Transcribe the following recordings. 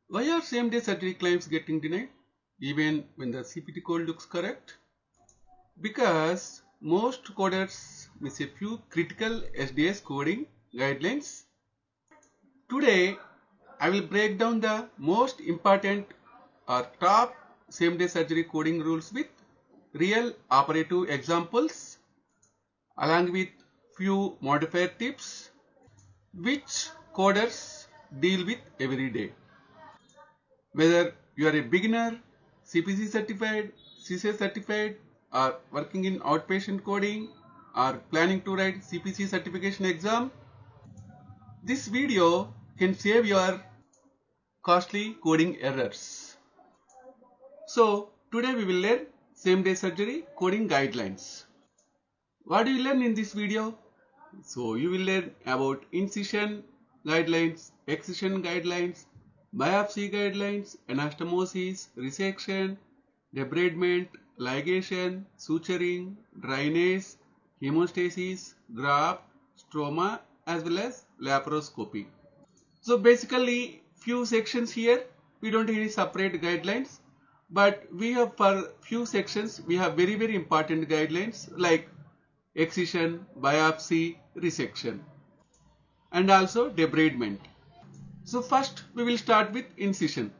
Why are same-day surgery claims getting denied even when the CPT code looks correct? Because most coders miss a few critical SDS coding guidelines. Today, I will break down the most important or top same-day surgery coding rules with real operative examples along with few modifier tips which coders deal with every day. Whether you are a beginner, CPC certified, CCA certified, or working in outpatient coding, or planning to write CPC certification exam, this video can save your costly coding errors. So today we will learn same day surgery coding guidelines. What do you learn in this video? So you will learn about incision guidelines, excision guidelines, biopsy guidelines, anastomosis, resection, debridement, ligation, suturing, drainage, hemostasis, graft, stroma, as well as laparoscopy. So basically few sections here, we don't have any separate guidelines, but we have for few sections we have very important guidelines like excision, biopsy, resection, and also debridement. So first we will start with incision.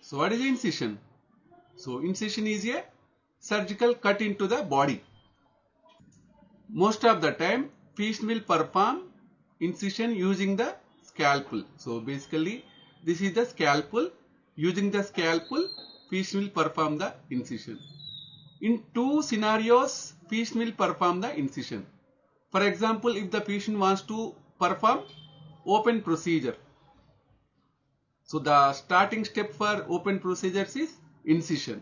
So what is incision? So incision is a surgical cut into the body. Most of the time physician will perform incision using the scalpel. So basically this is the scalpel. Using the scalpel physician will perform the incision. In two scenarios physician will perform the incision. For example, if the patient wants to perform open procedure. So the starting step for open procedures is incision.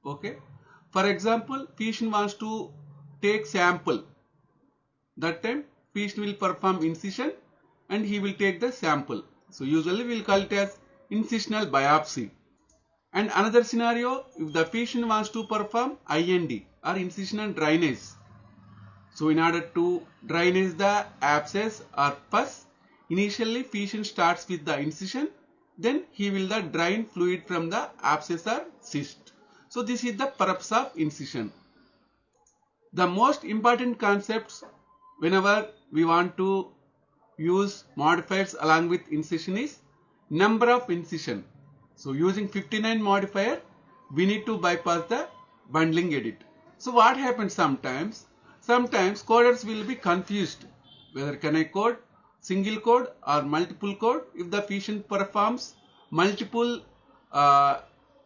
Okay. For example, patient wants to take sample. That time patient will perform incision and he will take the sample. So usually we will call it as incisional biopsy. And another scenario, if the patient wants to perform IND or incisional drainage. So in order to drainage the abscess or pus, initially patient starts with the incision, then he will drain fluid from the abscess or cyst. So this is the purpose of incision. The most important concepts whenever we want to use modifiers along with incision is number of incision. So using 59 modifier, we need to bypass the bundling edit. So what happens sometimes? Sometimes coders will be confused whether can I code single code or multiple code if the patient performs multiple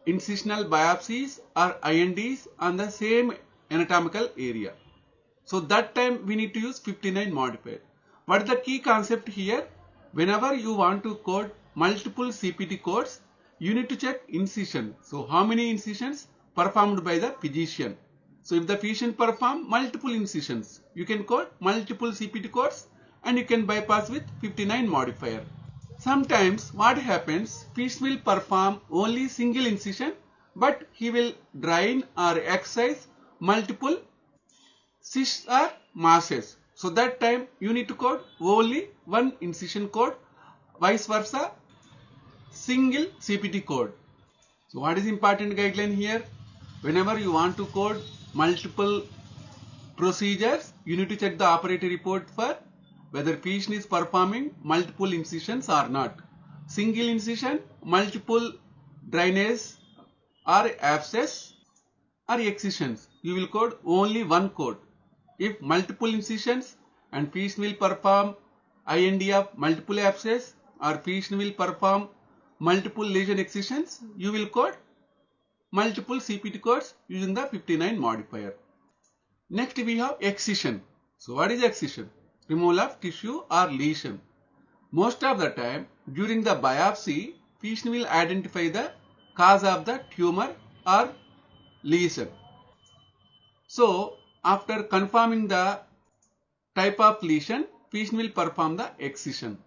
incisional biopsies or INDs on the same anatomical area. So that time we need to use 59 modifier. What is the key concept here? Whenever you want to code multiple CPT codes, you need to check incision. So how many incisions performed by the physician? So if the physician perform multiple incisions, you can code multiple CPT codes and you can bypass with 59 modifier. Sometimes what happens, physician will perform only single incision but he will drain or excise multiple cysts or masses. So that time you need to code only one incision code, vice versa single CPT code. So what is important guideline here? Whenever you want to code multiple procedures, you need to check the operator report for whether physician is performing multiple incisions or not. Single incision, multiple drainage or abscess or excisions, you will code only one code. If multiple incisions and physician will perform IND of multiple abscess or physician will perform multiple lesion excisions, you will code multiple CPT codes using the 59 modifier. Next we have excision. So what is excision? Removal of tissue or lesion. Most of the time during the biopsy, physician will identify the cause of the tumor or lesion. So after confirming the type of lesion, physician will perform the excision.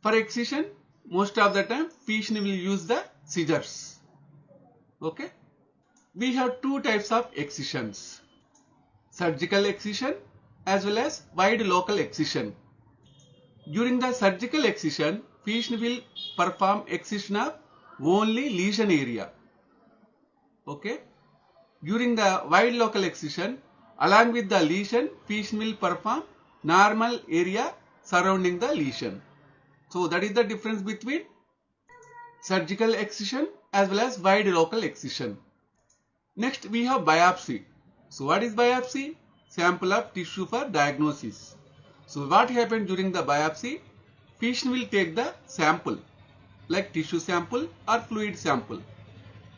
For excision, most of the time physician will use the scissors. Okay. We have two types of excisions. Surgical excision as well as wide local excision. During the surgical excision, physician will perform excision of only lesion area. Okay. During the wide local excision, along with the lesion, patient will perform normal area surrounding the lesion. So that is the difference between surgical excision as well as wide local excision. Next we have biopsy. So what is biopsy? Sample of tissue for diagnosis. So what happened during the biopsy? Patient will take the sample like tissue sample or fluid sample.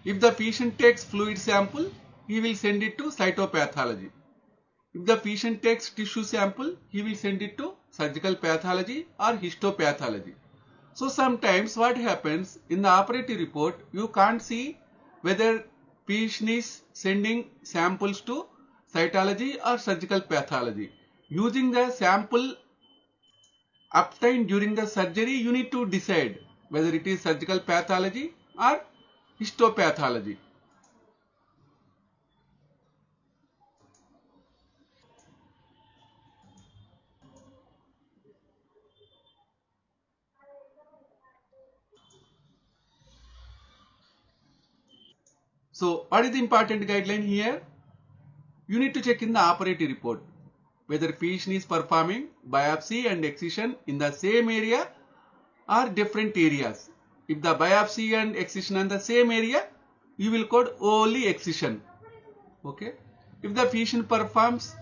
If the patient takes fluid sample, he will send it to cytopathology. If the patient takes tissue sample, he will send it to surgical pathology or histopathology. So sometimes what happens in the operative report, you can't see whether patient is sending samples to cytology or surgical pathology. Using the sample obtained during the surgery, you need to decide whether it is surgical pathology or histopathology. So what is the important guideline here? You need to check in the operative report whether patient is performing biopsy and excision in the same area or different areas. If the biopsy and excision are the same area, you will code only excision. Okay. If the patient performs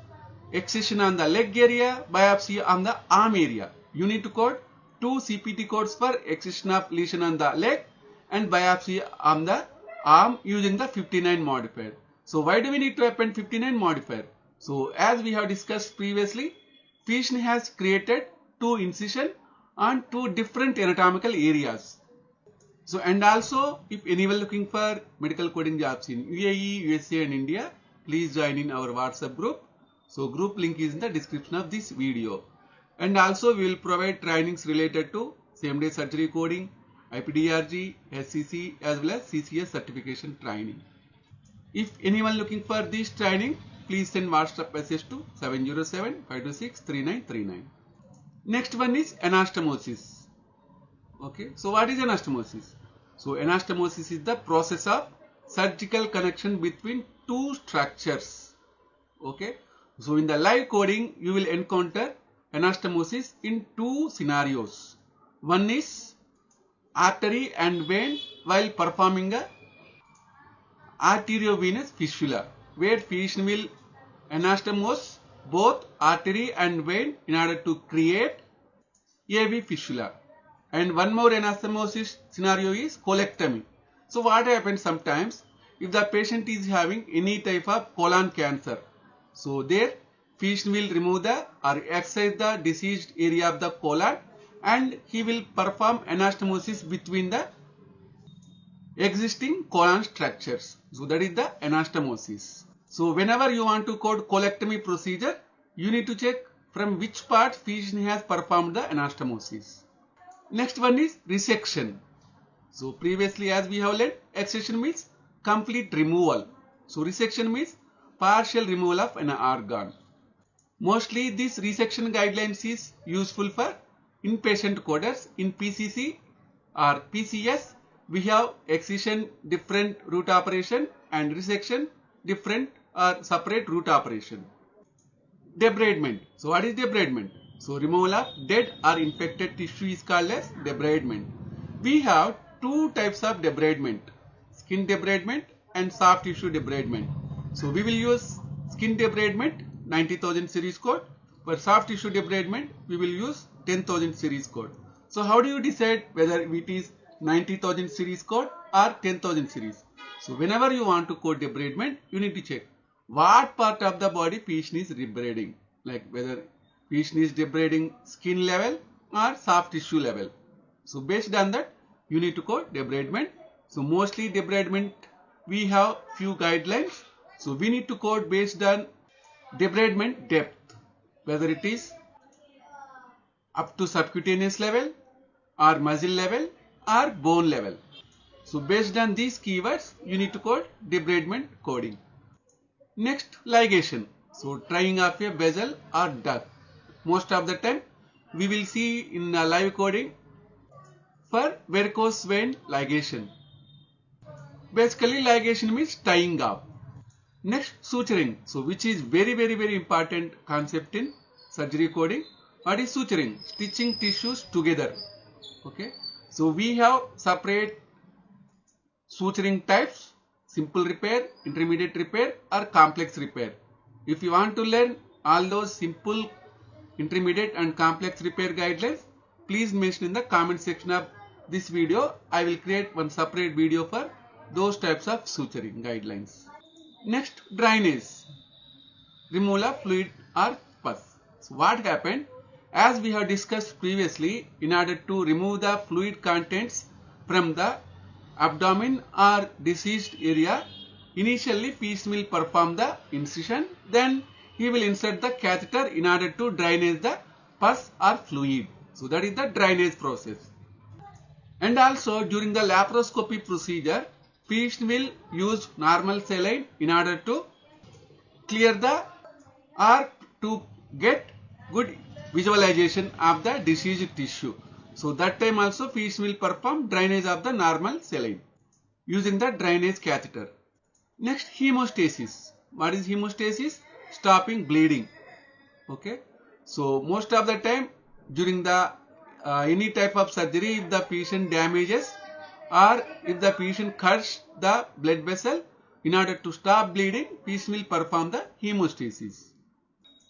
excision on the leg area, biopsy on the arm area, you need to code 2 CPT codes for excision of lesion on the leg and biopsy on the arm using the 59 modifier. So why do we need to append 59 modifier? So as we have discussed previously, patient has created 2 incision on 2 different anatomical areas. So and also if anyone looking for medical coding jobs in UAE, USA and India, please join in our WhatsApp group. So group link is in the description of this video. And also we will provide trainings related to same day surgery coding, IPDRG, SCC as well as CCS certification training. If anyone looking for this training, please send WhatsApp message to 707-526-3939. Next one is anastomosis. Okay, so what is anastomosis? So anastomosis is the process of surgical connection between 2 structures. Okay, so in the live coding you will encounter anastomosis in 2 scenarios. One is artery and vein while performing a arteriovenous fistula, where patient will anastomose both artery and vein in order to create AV fistula. And one more anastomosis scenario is colectomy. So what happens sometimes if the patient is having any type of colon cancer, so there patient will remove the or excise the diseased area of the colon and he will perform anastomosis between the existing colon structures. So that is the anastomosis. So whenever you want to code colectomy procedure, you need to check from which part patient has performed the anastomosis. Next one is resection. So previously as we have learned, excision means complete removal. So resection means partial removal of an organ. Mostly this resection guidelines is useful for inpatient coders. In PCC or PCS, we have excision different root operation and resection different or separate root operation. Debridement. So what is debridement? So removal of dead or infected tissue is called as debridement. We have 2 types of debridement, skin debridement and soft tissue debridement. So we will use skin debridement 90,000 series code. For soft tissue debridement, we will use 10,000 series code. So how do you decide whether it is 90,000 series code or 10,000 series? So whenever you want to code debridement, you need to check what part of the body patient is debriding, like whether patient is debriding skin level or soft tissue level. So based on that, you need to code debridement. So mostly debridement, we have few guidelines. So we need to code based on debridement depth, whether it is up to subcutaneous level or muscle level or bone level. So based on these keywords, you need to code debridement coding. Next, ligation. So tying of a vessel or duct. Most of the time we will see in live coding for varicose vein ligation. Basically, ligation means tying up. Next, suturing. So, which is very important concept in surgery coding. What is suturing? Stitching tissues together. Okay. So, we have separate suturing types: simple repair, intermediate repair, or complex repair. If you want to learn all those simple, intermediate and complex repair guidelines, please mention in the comment section of this video. I will create one separate video for those types of suturing guidelines. Next, drainage. Removal of fluid or pus. So what happened? As we have discussed previously, in order to remove the fluid contents from the abdomen or diseased area, initially patient will perform the incision, then he will insert the catheter in order to drainage the pus or fluid. So that is the drainage process. And also during the laparoscopy procedure, patient will use normal saline in order to clear the or to get good visualization of the diseased tissue. So that time also patient will perform drainage of the normal saline using the drainage catheter. Next, hemostasis. What is hemostasis? Stopping bleeding. Okay. So most of the time during the any type of surgery, if the patient damages or if the patient cuts the blood vessel, in order to stop bleeding, patient will perform the hemostasis.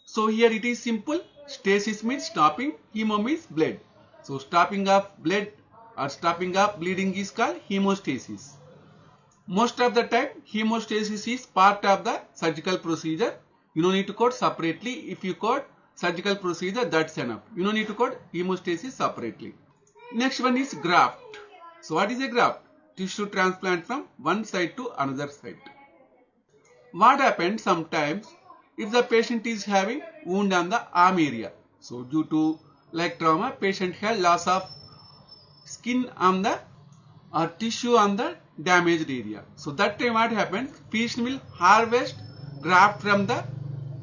So here it is simple. Stasis means stopping, hemo means blood. So stopping of blood or stopping of bleeding is called hemostasis. Most of the time hemostasis is part of the surgical procedure. You don't need to code separately. If you code surgical procedure, that's enough. You don't need to code hemostasis separately. Next one is graft. So what is a graft? Tissue transplant from one side to another side. What happens sometimes if the patient is having wound on the arm area? So due to leg trauma, patient has loss of skin on the or tissue on the damaged area. So that time what happens? Patient will harvest graft from the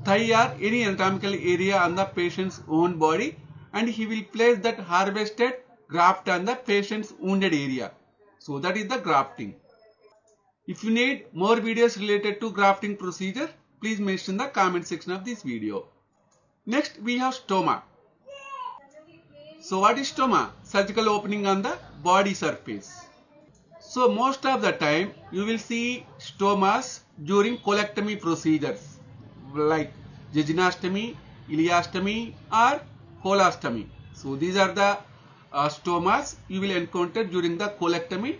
thigh or any anatomical area on the patient's own body, and he will place that harvested graft on the patient's wounded area. So that is the grafting. If you need more videos related to grafting procedure, please mention in the comment section of this video. Next we have stoma. So what is stoma? Surgical opening on the body surface. So most of the time you will see stomas during colectomy procedures like jejunostomy, ileostomy or colostomy. So these are the stomas you will encounter during the colectomy.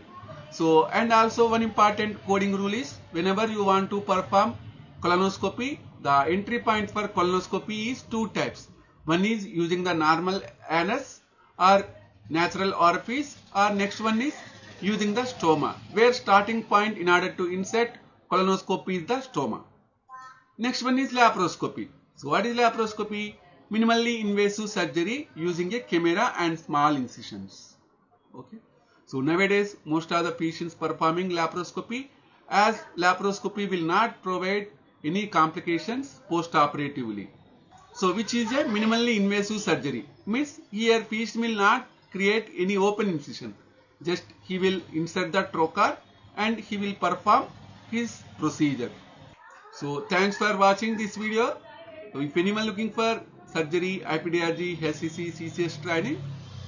So and also one important coding rule is whenever you want to perform colonoscopy, the entry point for colonoscopy is two types. One is using the normal anus or natural orifice, or next one is using the stoma, where starting point in order to insert colonoscopy is the stoma. Next one is laparoscopy. So what is laparoscopy? Minimally invasive surgery using a camera and small incisions. Okay. So nowadays most of the patients performing laparoscopy, as laparoscopy will not provide any complications post-operatively. So which is a minimally invasive surgery. Means here patient will not create any open incision. Just he will insert the trocar and he will perform his procedure. So thanks for watching this video. So if anyone looking for surgery, IPDRG, HCC, CCS training,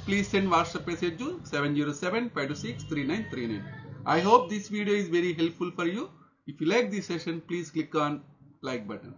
please send WhatsApp message to 707-526-3939. I hope this video is very helpful for you. If you like this session, please click on like button.